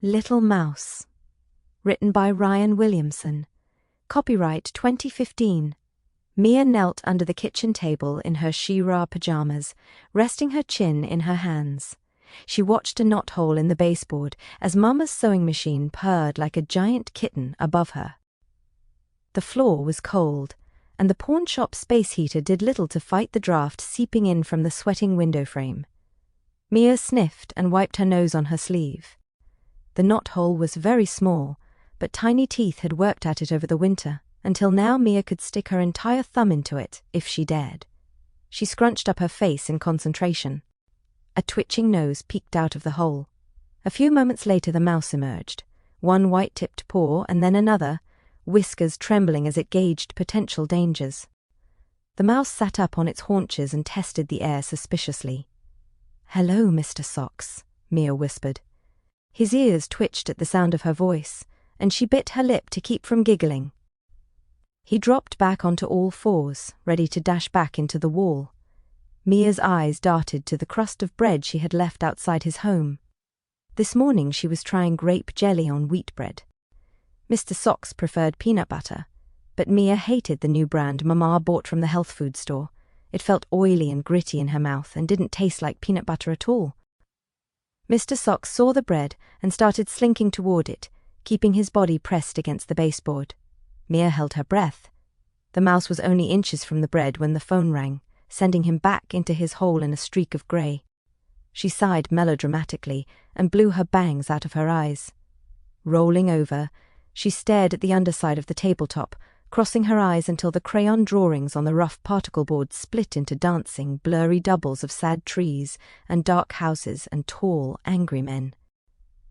Little Mouse. Written by Ryan Williamson. Copyright 2015. Mia knelt under the kitchen table in her She-Ra pajamas, resting her chin in her hands. She watched a knothole in the baseboard as Mama's sewing machine purred like a giant kitten above her. The floor was cold, and the pawnshop space heater did little to fight the draft seeping in from the sweating window frame. Mia sniffed and wiped her nose on her sleeve. The knothole was very small, but tiny teeth had worked at it over the winter, until now Mia could stick her entire thumb into it if she dared. She scrunched up her face in concentration. A twitching nose peeked out of the hole. A few moments later the mouse emerged, one white-tipped paw and then another, whiskers trembling as it gauged potential dangers. The mouse sat up on its haunches and tested the air suspiciously. "Hello, Mr. Socks," Mia whispered. His ears twitched at the sound of her voice, and she bit her lip to keep from giggling. He dropped back onto all fours, ready to dash back into the wall. Mia's eyes darted to the crust of bread she had left outside his home. This morning she was trying grape jelly on wheat bread. Mr. Socks preferred peanut butter, but Mia hated the new brand Mama bought from the health food store. It felt oily and gritty in her mouth and didn't taste like peanut butter at all. Mr. Socks saw the bread and started slinking toward it, keeping his body pressed against the baseboard. Mia held her breath. The mouse was only inches from the bread when the phone rang, sending him back into his hole in a streak of grey. She sighed melodramatically and blew her bangs out of her eyes. Rolling over, she stared at the underside of the tabletop, crossing her eyes until the crayon drawings on the rough particle board split into dancing, blurry doubles of sad trees and dark houses and tall, angry men.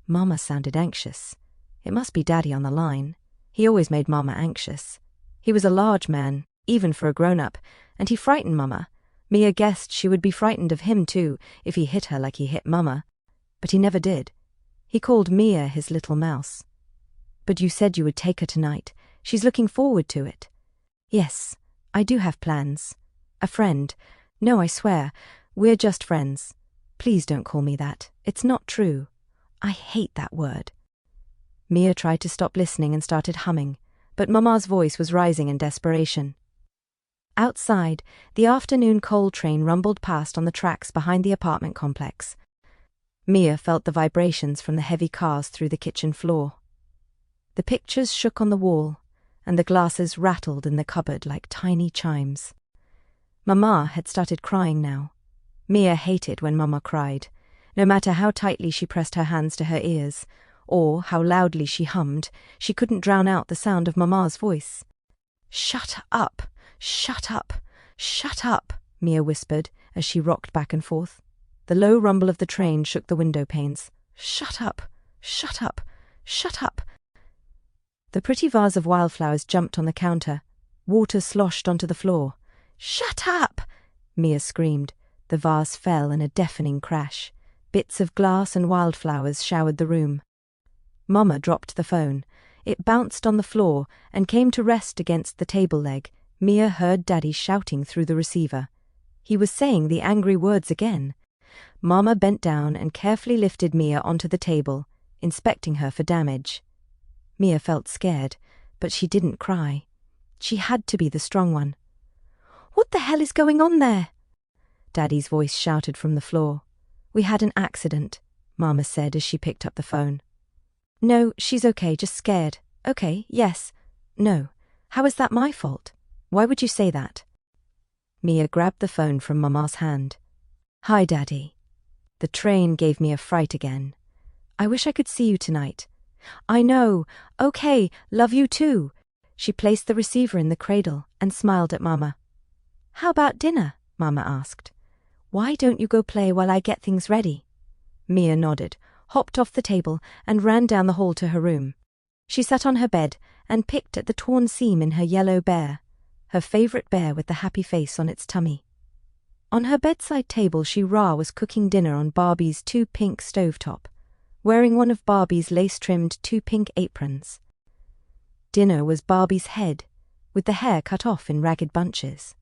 Mama sounded anxious. It must be Daddy on the line. He always made Mama anxious. He was a large man, even for a grown-up, and he frightened Mama. Mia guessed she would be frightened of him too if he hit her like he hit Mama. But he never did. He called Mia his little mouse. "But you said you would take her tonight. She's looking forward to it." "Yes, I do have plans. A friend. No, I swear, we're just friends. Please don't call me that. It's not true. I hate that word." Mia tried to stop listening and started humming, but Mama's voice was rising in desperation. Outside, the afternoon coal train rumbled past on the tracks behind the apartment complex. Mia felt the vibrations from the heavy cars through the kitchen floor. The pictures shook on the wall, and the glasses rattled in the cupboard like tiny chimes. Mama had started crying now. Mia hated when Mama cried, no matter how tightly she pressed her hands to her ears, or how loudly she hummed, she couldn't drown out the sound of Mama's voice. "Shut up! Shut up! Shut up!" Mia whispered as she rocked back and forth. The low rumble of the train shook the window panes. "Shut up! Shut up! Shut up!" The pretty vase of wildflowers jumped on the counter. Water sloshed onto the floor. "Shut up!" Mia screamed. The vase fell in a deafening crash. Bits of glass and wildflowers showered the room. Mama dropped the phone. It bounced on the floor and came to rest against the table leg. Mia heard Daddy shouting through the receiver. He was saying the angry words again. Mama bent down and carefully lifted Mia onto the table, inspecting her for damage. Mia felt scared, but she didn't cry. She had to be the strong one. "What the hell is going on there?" Daddy's voice shouted from the floor. "We had an accident," Mama said as she picked up the phone. "No, she's okay, just scared." "Okay, yes. No. How is that my fault? Why would you say that?" Mia grabbed the phone from Mama's hand. "Hi, Daddy. The train gave me a fright again. I wish I could see you tonight." "I know. Okay, love you too." She placed the receiver in the cradle and smiled at Mama. "How about dinner?" Mama asked. "Why don't you go play while I get things ready?" Mia nodded, hopped off the table, and ran down the hall to her room. She sat on her bed and picked at the torn seam in her yellow bear, her favorite bear with the happy face on its tummy. On her bedside table, She-Ra was cooking dinner on Barbie's 2 pink stovetop, wearing one of Barbie's lace-trimmed 2 pink aprons. Dinner was Barbie's head, with the hair cut off in ragged bunches.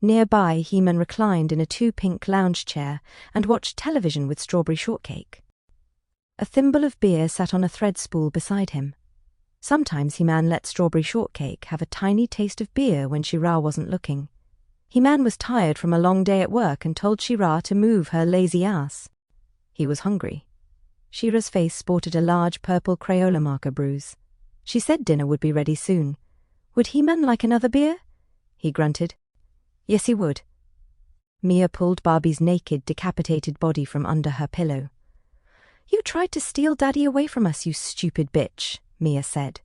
Nearby, He-Man reclined in a 2 pink lounge chair and watched television with strawberry shortcake. A thimble of beer sat on a thread spool beside him. Sometimes He-Man let Strawberry Shortcake have a tiny taste of beer when She-Ra wasn't looking. He-Man was tired from a long day at work and told She-Ra to move her lazy ass. He was hungry. She-Ra's face sported a large purple Crayola marker bruise. She said dinner would be ready soon. Would He-Man like another beer? He grunted. Yes, he would. Mia pulled Barbie's naked, decapitated body from under her pillow. You tried to steal Daddy away from us, you stupid bitch, Mia said.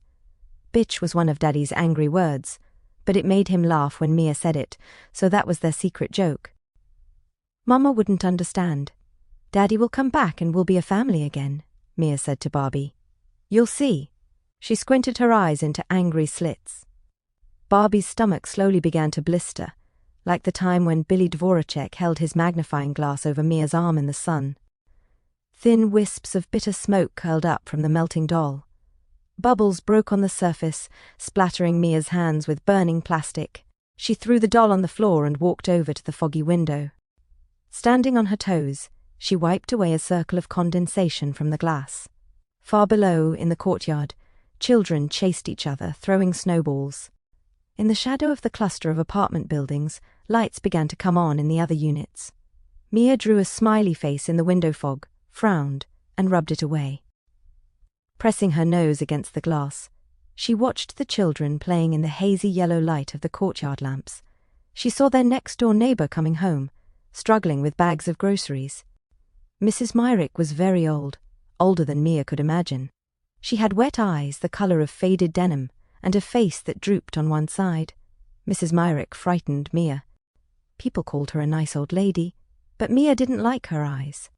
Bitch was one of Daddy's angry words, but it made him laugh when Mia said it, so that was their secret joke. Mama wouldn't understand. Daddy will come back and we'll be a family again, Mia said to Barbie. You'll see. She squinted her eyes into angry slits. Barbie's stomach slowly began to blister, like the time when Billy Dvoracek held his magnifying glass over Mia's arm in the sun. Thin wisps of bitter smoke curled up from the melting doll. Bubbles broke on the surface, splattering Mia's hands with burning plastic. She threw the doll on the floor and walked over to the foggy window. Standing on her toes, she wiped away a circle of condensation from the glass. Far below, in the courtyard, children chased each other, throwing snowballs. In the shadow of the cluster of apartment buildings, lights began to come on in the other units. Mia drew a smiley face in the window fog, frowned, and rubbed it away. Pressing her nose against the glass, she watched the children playing in the hazy yellow light of the courtyard lamps. She saw their next-door neighbor coming home, struggling with bags of groceries. Mrs. Myrick was very old, older than Mia could imagine. She had wet eyes the color of faded denim, and a face that drooped on one side. Mrs. Myrick frightened Mia. People called her a nice old lady, but Mia didn't like her eyes.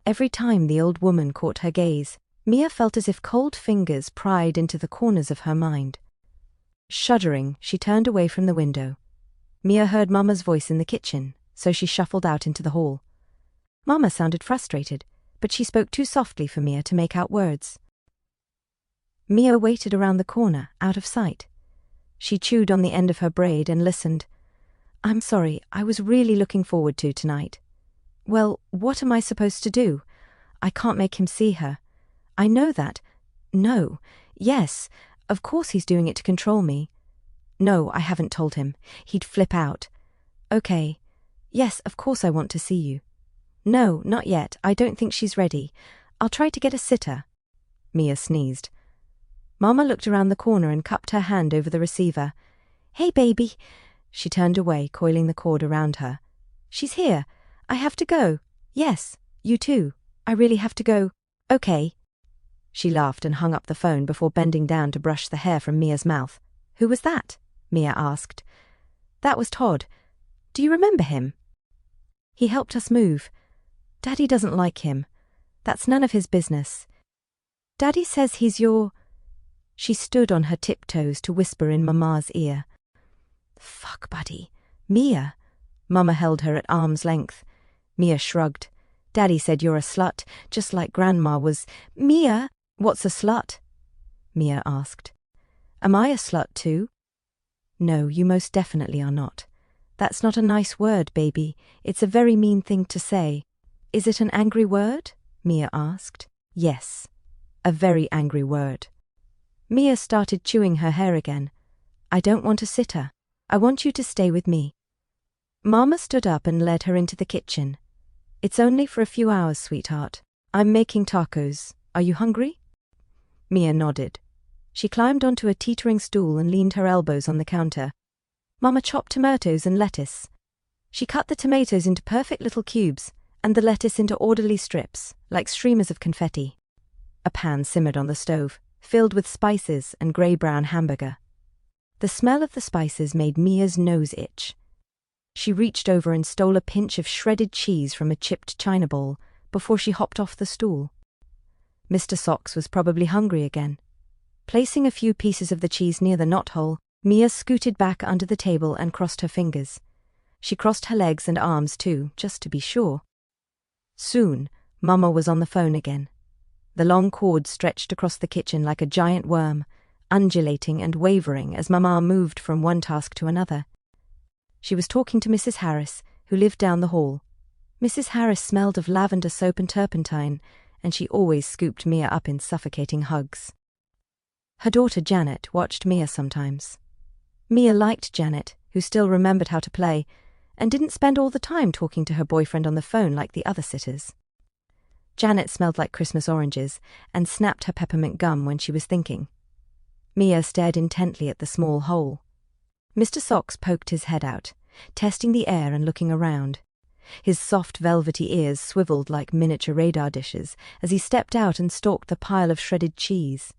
Every time the old woman caught her gaze, Mia felt as if cold fingers pried into the corners of her mind. Shuddering, she turned away from the window. Mia heard Mama's voice in the kitchen, so she shuffled out into the hall. Mama sounded frustrated, but she spoke too softly for Mia to make out words. Mia waited around the corner, out of sight. She chewed on the end of her braid and listened. I'm sorry, I was really looking forward to tonight. Well, what am I supposed to do? I can't make him see her. I know that. No. Yes. Of course he's doing it to control me. No, I haven't told him. He'd flip out. Okay. Yes, of course I want to see you. No, not yet. I don't think she's ready. I'll try to get a sitter. Mia sneezed. Mama looked around the corner and cupped her hand over the receiver. Hey, baby. She turned away, coiling the cord around her. She's here. I have to go. Yes, you too. I really have to go. Okay. She laughed and hung up the phone before bending down to brush the hair from Mia's mouth. Who was that? Mia asked. That was Todd. Do you remember him? He helped us move. Daddy doesn't like him. That's none of his business. Daddy says he's your... She stood on her tiptoes to whisper in Mama's ear. Fuck, buddy. Mia. Mama held her at arm's length. Mia shrugged. Daddy said you're a slut, just like Grandma was. Mia, what's a slut? Mia asked. Am I a slut too? No, you most definitely are not. That's not a nice word, baby. It's a very mean thing to say. Is it an angry word? Mia asked. Yes, a very angry word. Mia started chewing her hair again. I don't want a sitter. I want you to stay with me. Mama stood up and led her into the kitchen. It's only for a few hours, sweetheart. I'm making tacos. Are you hungry? Mia nodded. She climbed onto a teetering stool and leaned her elbows on the counter. Mama chopped tomatoes and lettuce. She cut the tomatoes into perfect little cubes and the lettuce into orderly strips, like streamers of confetti. A pan simmered on the stove, filled with spices and grey-brown hamburger. The smell of the spices made Mia's nose itch. She reached over and stole a pinch of shredded cheese from a chipped china bowl before she hopped off the stool. Mr. Socks was probably hungry again. Placing a few pieces of the cheese near the knothole, Mia scooted back under the table and crossed her fingers. She crossed her legs and arms too, just to be sure. Soon, Mama was on the phone again. The long cord stretched across the kitchen like a giant worm, undulating and wavering as Mama moved from one task to another. She was talking to Mrs. Harris, who lived down the hall. Mrs. Harris smelled of lavender soap and turpentine, and she always scooped Mia up in suffocating hugs. Her daughter Janet watched Mia sometimes. Mia liked Janet, who still remembered how to play, and didn't spend all the time talking to her boyfriend on the phone like the other sitters. Janet smelled like Christmas oranges and snapped her peppermint gum when she was thinking. Mia stared intently at the small hole. Mr. Socks poked his head out, testing the air and looking around. His soft velvety ears swiveled like miniature radar dishes as he stepped out and stalked the pile of shredded cheese.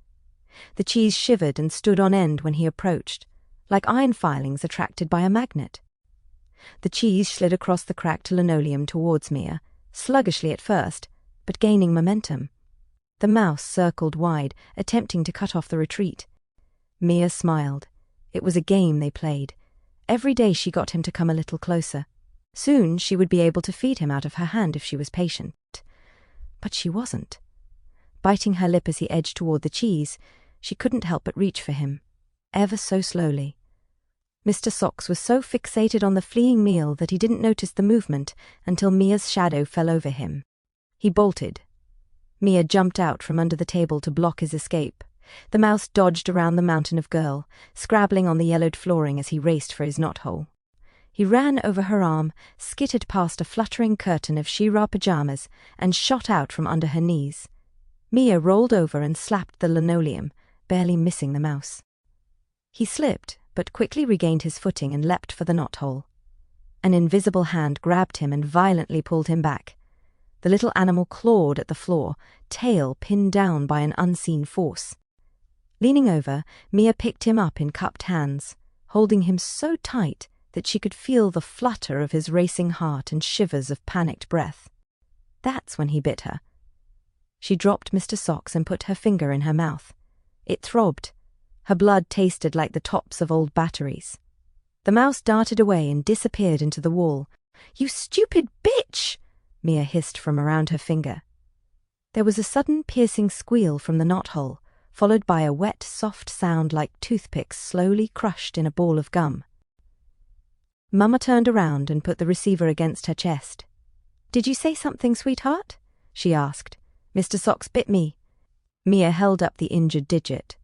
The cheese shivered and stood on end when he approached, like iron filings attracted by a magnet. The cheese slid across the cracked linoleum towards Mia, sluggishly at first, but gaining momentum. The mouse circled wide, attempting to cut off the retreat. Mia smiled. It was a game they played. Every day she got him to come a little closer. Soon she would be able to feed him out of her hand if she was patient. But she wasn't. Biting her lip as he edged toward the cheese, she couldn't help but reach for him, ever so slowly. Mr. Socks was so fixated on the fleeing meal that he didn't notice the movement until Mia's shadow fell over him. He bolted. Mia jumped out from under the table to block his escape. The mouse dodged around the mountain of girl, scrabbling on the yellowed flooring as he raced for his knothole. He ran over her arm, skittered past a fluttering curtain of She-Ra pajamas, and shot out from under her knees. Mia rolled over and slapped the linoleum, barely missing the mouse. He slipped, but quickly regained his footing and leapt for the knothole. An invisible hand grabbed him and violently pulled him back. The little animal clawed at the floor, tail pinned down by an unseen force. Leaning over, Mia picked him up in cupped hands, holding him so tight that she could feel the flutter of his racing heart and shivers of panicked breath. That's when he bit her. She dropped Mr. Socks and put her finger in her mouth. It throbbed. Her blood tasted like the tops of old batteries. The mouse darted away and disappeared into the wall. "You stupid bitch!" Mia hissed from around her finger. There was a sudden piercing squeal from the knothole, followed by a wet, soft sound like toothpicks slowly crushed in a ball of gum. Mama turned around and put the receiver against her chest. "Did you say something, sweetheart?" she asked. "Mr. Socks bit me." Mia held up the injured digit.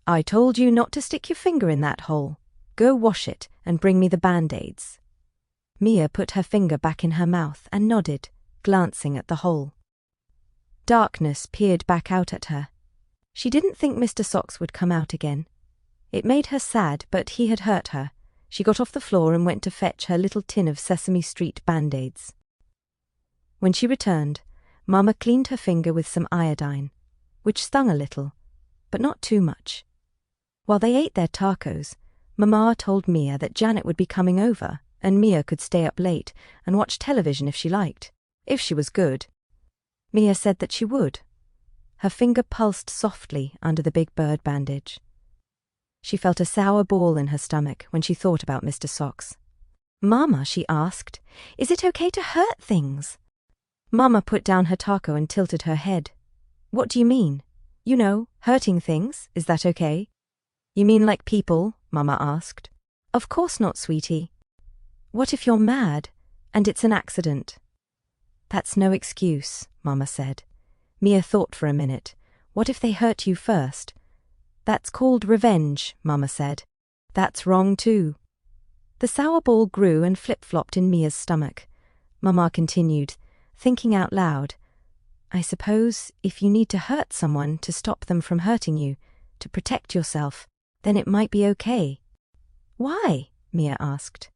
"I told you not to stick your finger in that hole. Go wash it and bring me the Band-Aids." Mia put her finger back in her mouth and nodded, glancing at the hole. Darkness peered back out at her. She didn't think Mr. Socks would come out again. It made her sad, but he had hurt her. She got off the floor and went to fetch her little tin of Sesame Street Band-Aids. When she returned, Mama cleaned her finger with some iodine, which stung a little, but not too much. While they ate their tacos, Mama told Mia that Janet would be coming over, and Mia could stay up late and watch television if she liked, if she was good. Mia said that she would. Her finger pulsed softly under the big bird bandage. She felt a sour ball in her stomach when she thought about Mr. Socks. "Mama," she asked, "is it okay to hurt things?" Mama put down her taco and tilted her head. "What do you mean? You know, hurting things, is that okay?" "You mean like people?" Mama asked. "Of course not, sweetie." "What if you're mad, and it's an accident?" "That's no excuse," Mama said. Mia thought for a minute. "What if they hurt you first?" "That's called revenge," Mama said. "That's wrong too." The sour ball grew and flip-flopped in Mia's stomach. Mama continued, thinking out loud. "I suppose if you need to hurt someone to stop them from hurting you, to protect yourself, then it might be okay." "Why?" Mia asked.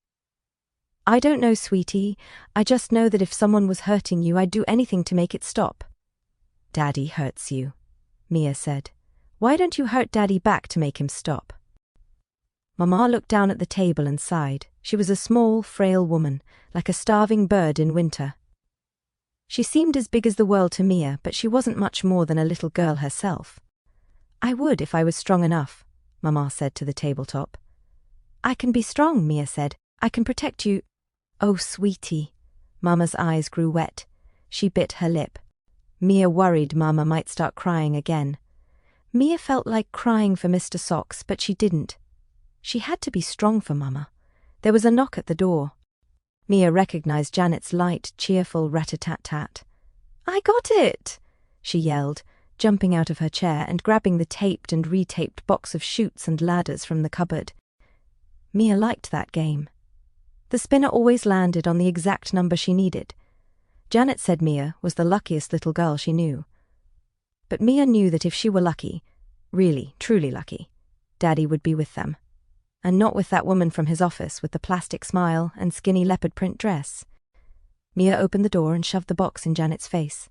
"I don't know, sweetie. I just know that if someone was hurting you, I'd do anything to make it stop." "Daddy hurts you," Mia said. "Why don't you hurt Daddy back to make him stop?" Mama looked down at the table and sighed. She was a small, frail woman, like a starving bird in winter. She seemed as big as the world to Mia, but she wasn't much more than a little girl herself. "I would if I was strong enough," Mama said to the tabletop. "I can be strong," Mia said. "I can protect you." "Oh, sweetie." Mama's eyes grew wet. She bit her lip. Mia worried Mama might start crying again. Mia felt like crying for Mr. Socks, but she didn't. She had to be strong for Mama. There was a knock at the door. Mia recognized Janet's light, cheerful rat-a-tat-tat. "I got it!" she yelled, jumping out of her chair and grabbing the taped and retaped box of chutes and ladders from the cupboard. Mia liked that game. The spinner always landed on the exact number she needed. Janet said Mia was the luckiest little girl she knew. But Mia knew that if she were lucky, really, truly lucky, Daddy would be with them. And not with that woman from his office with the plastic smile and skinny leopard print dress. Mia opened the door and shoved the box in Janet's face.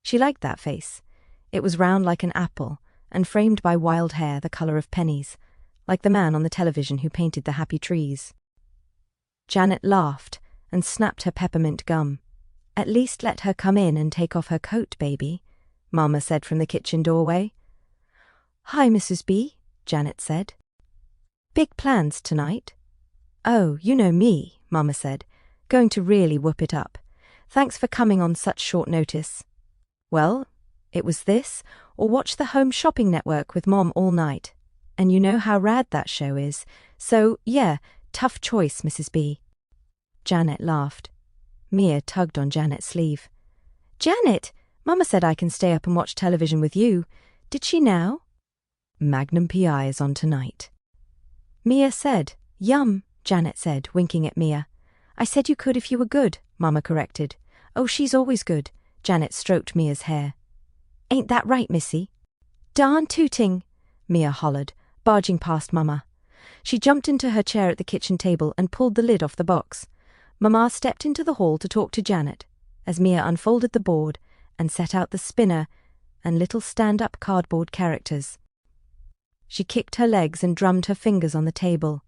She liked that face. It was round like an apple and framed by wild hair the colour of pennies, like the man on the television who painted the happy trees. Janet laughed and snapped her peppermint gum. "At least let her come in and take off her coat, baby," Mama said from the kitchen doorway. "Hi, Mrs. B," Janet said. "Big plans tonight?" "Oh, you know me," Mama said, "going to really whoop it up. Thanks for coming on such short notice." "Well, it was this, or watch the Home Shopping Network with Mom all night. And you know how rad that show is. So, yeah, tough choice, Mrs. B." Janet laughed. Mia tugged on Janet's sleeve. "Janet, Mama said I can stay up and watch television with you. Did she now?" "Magnum PI is on tonight." Mia said. "Yum," Janet said, winking at Mia. "I said you could if you were good," Mama corrected. "Oh, she's always good." Janet stroked Mia's hair. "Ain't that right, Missy?" "Darn tooting," Mia hollered, barging past Mama. She jumped into her chair at the kitchen table and pulled the lid off the box. Mama stepped into the hall to talk to Janet as Mia unfolded the board and set out the spinner and little stand-up cardboard characters. She kicked her legs and drummed her fingers on the table.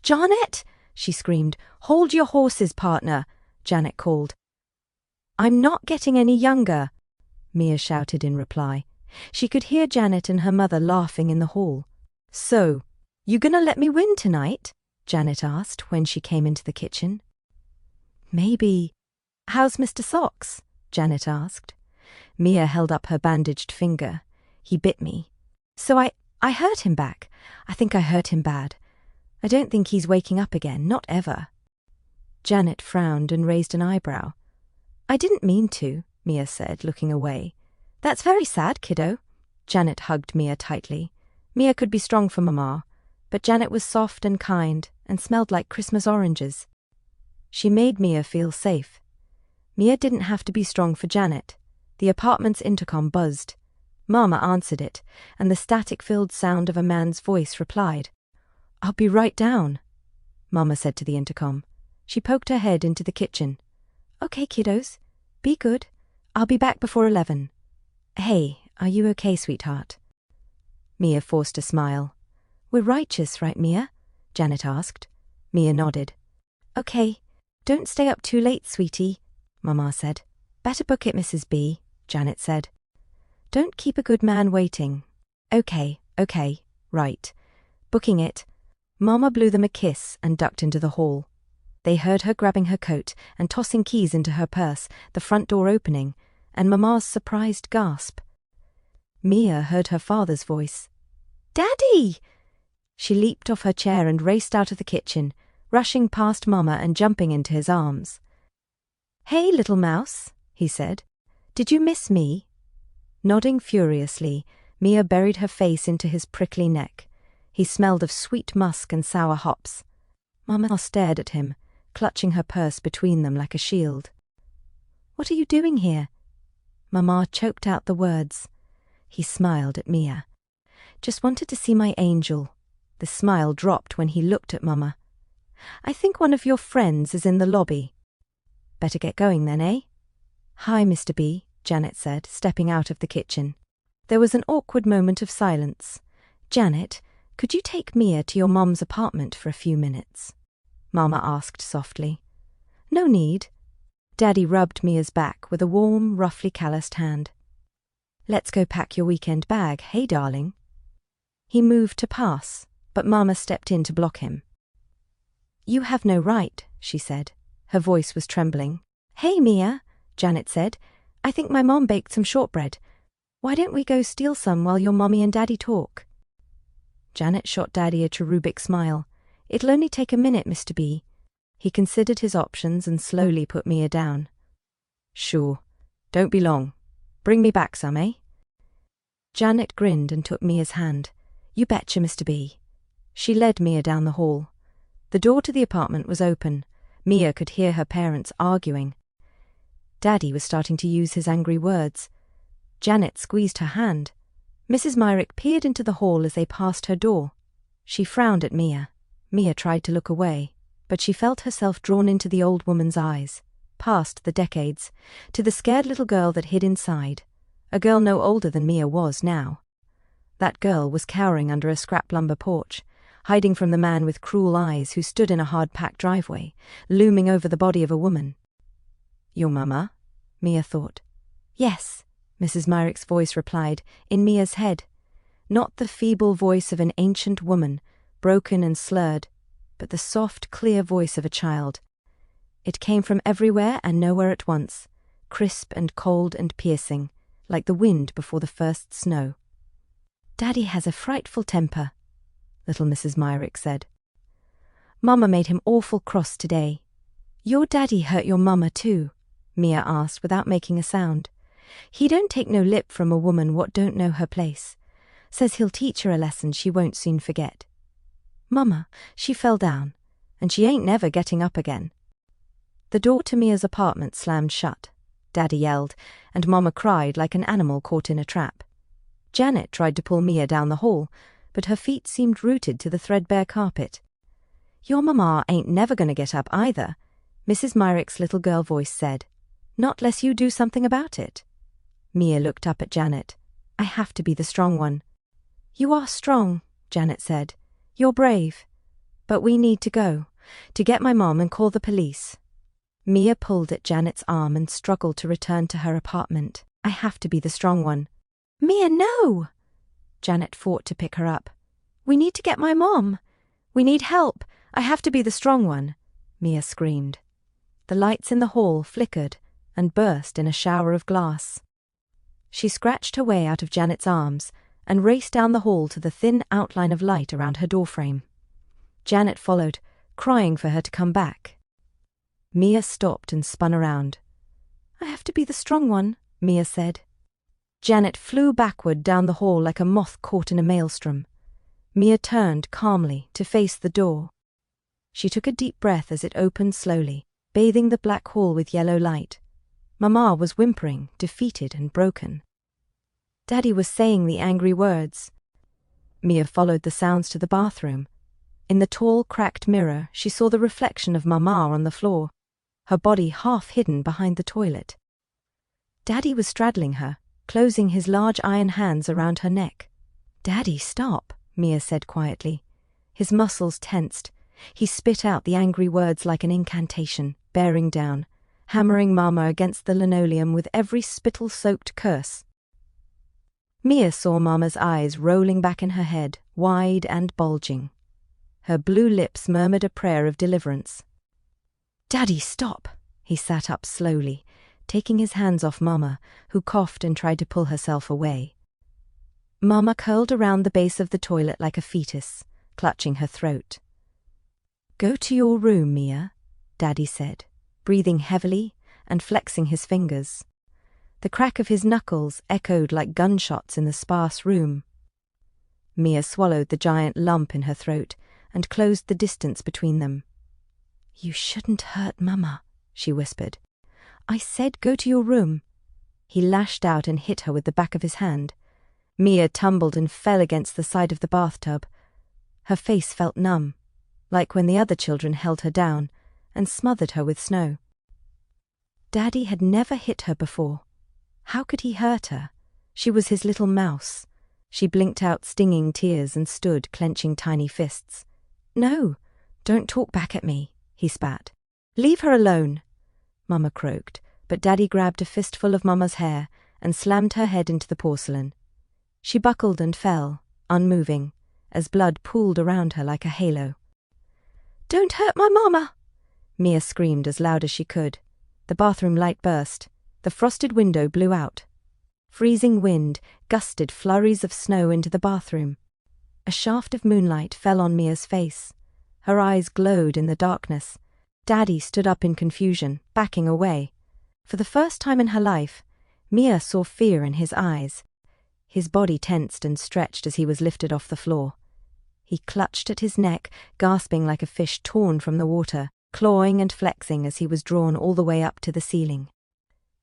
"Janet!" she screamed. "Hold your horses, partner," Janet called. "I'm not getting any younger," Mia shouted in reply. She could hear Janet and her mother laughing in the hall. "So, you gonna let me win tonight?" Janet asked when she came into the kitchen. "Maybe." "How's Mr. Socks?" Janet asked. Mia held up her bandaged finger. "He bit me. So I hurt him back. I think I hurt him bad. I don't think he's waking up again, not ever." Janet frowned and raised an eyebrow. "I didn't mean to," Mia said, looking away. "That's very sad, kiddo." Janet hugged Mia tightly. Mia could be strong for Mama, but Janet was soft and kind and smelled like Christmas oranges. She made Mia feel safe. Mia didn't have to be strong for Janet. The apartment's intercom buzzed. Mama answered it, and the static-filled sound of a man's voice replied. "I'll be right down," Mama said to the intercom. She poked her head into the kitchen. "Okay, kiddos. Be good. I'll be back before 11. Hey, are you okay, sweetheart?" Mia forced a smile. "We're righteous, right, Mia?" Janet asked. Mia nodded. "Okay. Don't stay up too late, sweetie," Mama said. "Better book it, Mrs. B," Janet said. "Don't keep a good man waiting." Okay, right. Booking it. Mama blew them a kiss and ducked into the hall. They heard her grabbing her coat and tossing keys into her purse, the front door opening, and Mama's surprised gasp. Mia heard her father's voice. "Daddy!" She leaped off her chair and raced out of the kitchen, rushing past Mama and jumping into his arms. "Hey, little mouse," he said. "Did you miss me?" Nodding furiously, Mia buried her face into his prickly neck. He smelled of sweet musk and sour hops. Mama stared at him, clutching her purse between them like a shield. "What are you doing here?" Mama choked out the words. He smiled at Mia. "Just wanted to see my angel." The smile dropped when he looked at Mama. "I think one of your friends is in the lobby." "Better get going then, eh?" "Hi, Mr. B," Janet said, stepping out of the kitchen. There was an awkward moment of silence. "Janet, could you take Mia to your mom's apartment for a few minutes?" Mama asked softly. "No need." Daddy rubbed Mia's back with a warm, roughly calloused hand. "Let's go pack your weekend bag, hey darling." He moved to pass, but Mama stepped in to block him. "You have no right," she said. Her voice was trembling. "Hey, Mia," Janet said. "I think my mom baked some shortbread. Why don't we go steal some while your mommy and daddy talk?" Janet shot Daddy a cherubic smile. "It'll only take a minute, Mr. B." He considered his options and slowly put Mia down. "Sure. Don't be long. Bring me back some, eh? Janet grinned and took Mia's hand. You betcha, Mr. B. She led Mia down the hall. The door to the apartment was open. Mia could hear her parents arguing. Daddy was starting to use his angry words. Janet squeezed her hand. Mrs. Myrick peered into the hall as they passed her door. She frowned at Mia. Mia tried to look away, but she felt herself drawn into the old woman's eyes, past the decades, to the scared little girl that hid inside, a girl no older than Mia was now. That girl was cowering under a scrap lumber porch, hiding from the man with cruel eyes who stood in a hard-packed driveway, looming over the body of a woman. Your mama? Mia thought. Yes, Mrs. Myrick's voice replied, in Mia's head. Not the feeble voice of an ancient woman, broken and slurred, but the soft, clear voice of a child. It came from everywhere and nowhere at once, crisp and cold and piercing, like the wind before the first snow. Daddy has a frightful temper, little Mrs. Myrick said. Mama made him awful cross today. Your daddy hurt your mama too? Mia asked without making a sound. He don't take no lip from a woman what don't know her place. Says he'll teach her a lesson she won't soon forget. Mama, she fell down, and she ain't never getting up again. The door to Mia's apartment slammed shut. Daddy yelled, and Mama cried like an animal caught in a trap. Janet tried to pull Mia down the hall, but her feet seemed rooted to the threadbare carpet. Your mama ain't never gonna get up either, Mrs. Myrick's little girl voice said. Not less you do something about it. Mia looked up at Janet. I have to be the strong one. You are strong, Janet said. You're brave. But we need to go, to get my mom and call the police. Mia pulled at Janet's arm and struggled to return to her apartment. I have to be the strong one. Mia, no! Janet fought to pick her up. We need to get my mom. We need help. I have to be the strong one, Mia screamed. The lights in the hall flickered and burst in a shower of glass. She scratched her way out of Janet's arms and raced down the hall to the thin outline of light around her doorframe. Janet followed, crying for her to come back. Mia stopped and spun around. I have to be the strong one, Mia said. Janet flew backward down the hall like a moth caught in a maelstrom. Mia turned calmly to face the door. She took a deep breath as it opened slowly, bathing the black hall with yellow light. Mama was whimpering, defeated and broken. Daddy was saying the angry words. Mia followed the sounds to the bathroom. In the tall, cracked mirror, she saw the reflection of Mama on the floor, her body half hidden behind the toilet. Daddy was straddling her, closing his large iron hands around her neck. Daddy, stop, Mia said quietly. His muscles tensed. He spit out the angry words like an incantation, bearing down, hammering Mama against the linoleum with every spittle-soaked curse. Mia saw Mama's eyes rolling back in her head, wide and bulging. Her blue lips murmured a prayer of deliverance. Daddy, stop! He sat up slowly, taking his hands off Mama, who coughed and tried to pull herself away. Mama curled around the base of the toilet like a fetus, clutching her throat. Go to your room, Mia, Daddy said, breathing heavily and flexing his fingers. The crack of his knuckles echoed like gunshots in the sparse room. Mia swallowed the giant lump in her throat and closed the distance between them. You shouldn't hurt Mama, she whispered. I said go to your room. He lashed out and hit her with the back of his hand. Mia tumbled and fell against the side of the bathtub. Her face felt numb, like when the other children held her down and smothered her with snow. Daddy had never hit her before. How could he hurt her? She was his little mouse. She blinked out stinging tears and stood clenching tiny fists. No, don't talk back at me, he spat. Leave her alone, Mama croaked, but Daddy grabbed a fistful of Mama's hair and slammed her head into the porcelain. She buckled and fell, unmoving, as blood pooled around her like a halo. Don't hurt my Mama, Mia screamed as loud as she could. The bathroom light burst. The frosted window blew out. Freezing wind gusted flurries of snow into the bathroom. A shaft of moonlight fell on Mia's face. Her eyes glowed in the darkness. Daddy stood up in confusion, backing away. For the first time in her life, Mia saw fear in his eyes. His body tensed and stretched as he was lifted off the floor. He clutched at his neck, gasping like a fish torn from the water, clawing and flexing as he was drawn all the way up to the ceiling.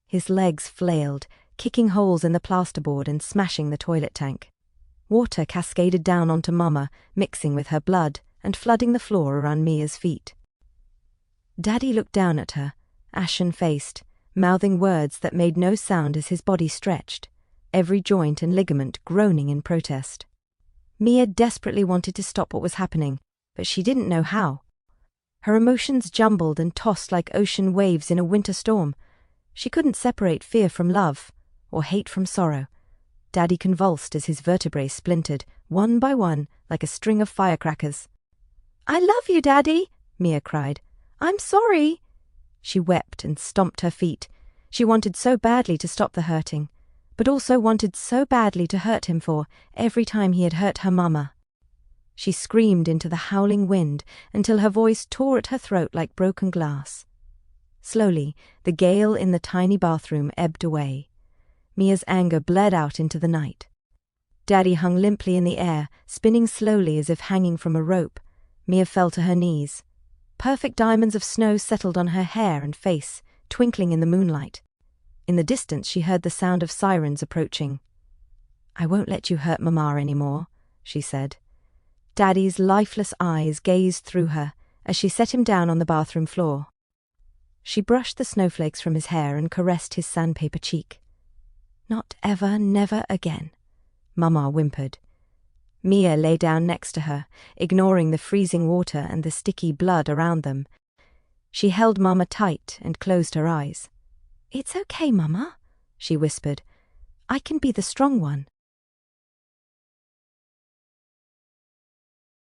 His legs flailed, kicking holes in the plasterboard and smashing the toilet tank. Water cascaded down onto Mama, mixing with her blood and flooding the floor around Mia's feet. Daddy looked down at her, ashen-faced, mouthing words that made no sound as his body stretched, every joint and ligament groaning in protest. Mia desperately wanted to stop what was happening, but she didn't know how. Her emotions jumbled and tossed like ocean waves in a winter storm. She couldn't separate fear from love, or hate from sorrow. Daddy convulsed as his vertebrae splintered, one by one, like a string of firecrackers. "I love you, Daddy," Mia cried. "I'm sorry." She wept and stomped her feet. She wanted so badly to stop the hurting, but also wanted so badly to hurt him for every time he had hurt her Mama. She screamed into the howling wind until her voice tore at her throat like broken glass. Slowly, the gale in the tiny bathroom ebbed away. Mia's anger bled out into the night. Daddy hung limply in the air, spinning slowly as if hanging from a rope. Mia fell to her knees. Perfect diamonds of snow settled on her hair and face, twinkling in the moonlight. In the distance she heard the sound of sirens approaching. "I won't let you hurt Mama anymore," she said. Daddy's lifeless eyes gazed through her as she set him down on the bathroom floor. She brushed the snowflakes from his hair and caressed his sandpaper cheek. "Not ever, never again," Mama whimpered. Mia lay down next to her, ignoring the freezing water and the sticky blood around them. She held Mama tight and closed her eyes. "It's okay, Mama," she whispered. "I can be the strong one."